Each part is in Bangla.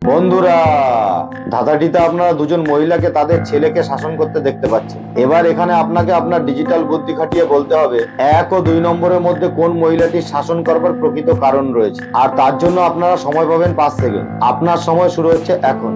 বন্ধুরা, ধাঁধাটিতে আপনারা দুজন মহিলাকে তাদের ছেলেকে শাসন করতে দেখতে পাচ্ছেন। এবার এখানে আপনাকে আপনার ডিজিটাল বুদ্ধি খাটিয়ে বলতে হবে 1 ও 2 নম্বরের মধ্যে কোন মহিলাটির শাসন করবার প্রকৃত কারণ রয়েছে। আর তার জন্য আপনারা সময় পাবেন 5 সেকেন্ড। আপনার সময় শুরু হচ্ছে এখন।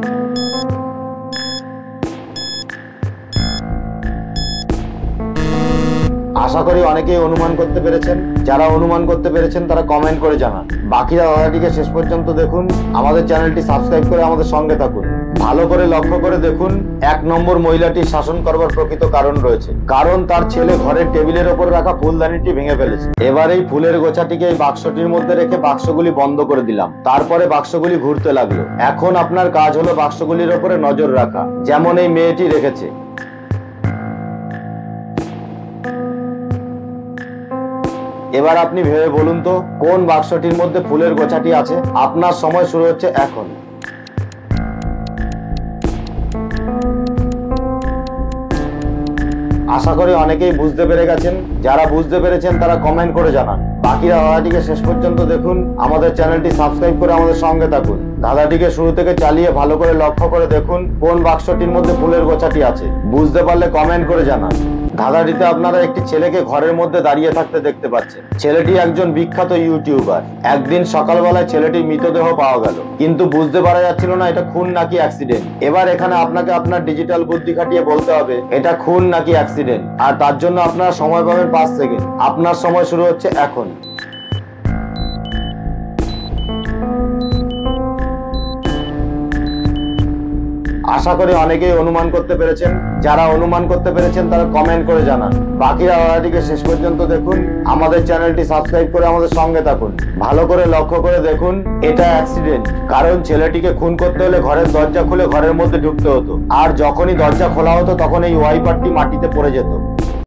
আশা করি অনেকেই অনুমান করতে পেরেছেন। যারা অনুমান করতে পেরেছেন তারা কমেন্ট করে জানান। বাকিরা ধাঁধাটিকে শেষ পর্যন্ত দেখুন। আমাদের চ্যানেলটি সাবস্ক্রাইব করে আমাদের সঙ্গে থাকুন। ভালো করে লক্ষ্য করে দেখুন, 1 নম্বর মহিলাটি শাসন করবার প্রকৃত কারণ রয়েছে। কারণ তার ছেলে ঘরের টেবিলের ওপর রাখা ফুলদানিটি ভেঙে ফেলেছে। এবার এই ফুলের গোছাটিকে এই বাক্সটির মধ্যে রেখে বাক্সগুলি বন্ধ করে দিলাম। তারপরে বাক্সগুলি ঘুরতে লাগলো। এখন আপনার কাজ হলো বাক্সগুলির ওপরে নজর রাখা, যেমন এই মেয়েটি রেখেছে। এবার আপনি ভেবে বলুন তো কোন বাক্সটির মধ্যে ফুলের গোছাটি আছে। আপনার সময় শুরু হচ্ছে এখন। আশা করি অনেকেই বুঝতে পেরে গেছেন। যারা বুঝতে পেরেছেন তারা কমেন্ট করে জানান। বাকিরা ধাঁধাটিকে শেষ পর্যন্ত দেখুন। আমাদের চ্যানেলটি সাবস্ক্রাইব করে আমাদের সঙ্গে থাকুন। ধাঁধাটিকে শুরু থেকে চালিয়ে ভালো করে লক্ষ্য করে দেখুন কোন বাক্সটির মধ্যে ফুলের গোছাটি আছে। বুঝতে পারলে কমেন্ট করে জানান। ধাঁধাটিতে আপনারা একটি ছেলেকে ঘরের মধ্যে দাঁড়িয়ে থাকতে দেখতে পাচ্ছেন। ছেলেটি একজন বিখ্যাত ইউটিউবার। একদিন সকালবেলায় ছেলেটির মৃতদেহ পাওয়া গেল, কিন্তু বুঝতে পারা যাচ্ছিল না এটা খুন নাকি অ্যাক্সিডেন্ট। এবার এখানে আপনাকে আপনার ডিজিটাল বুদ্ধি খাটিয়ে বলতে হবে এটা খুন নাকি অ্যাক্সিডেন্ট। আর তার জন্য আপনারা সময় পাবেন 5 সেকেন্ড। আপনার সময় শুরু হচ্ছে এখন। আশা করি অনেকেই অনুমান করতে পেরেছেন। যারা অনুমান করতে পেরেছেন তারা কমেন্ট করে জানান। বাকিরা ধাঁধাটিকে শেষ পর্যন্ত দেখুন। আমাদের চ্যানেলটি সাবস্ক্রাইব করে আমাদের সঙ্গে থাকুন। ভালো করে লক্ষ্য করে দেখুন এটা অ্যাক্সিডেন্ট। কারণ ছেলেটিকে খুন করতে হলে ঘরের দরজা খুলে ঘরের মধ্যে ঢুকতে হতো। আর যখনই দরজা খোলা হতো তখন এই ওয়াইপারটি মাটিতে পড়ে যেত।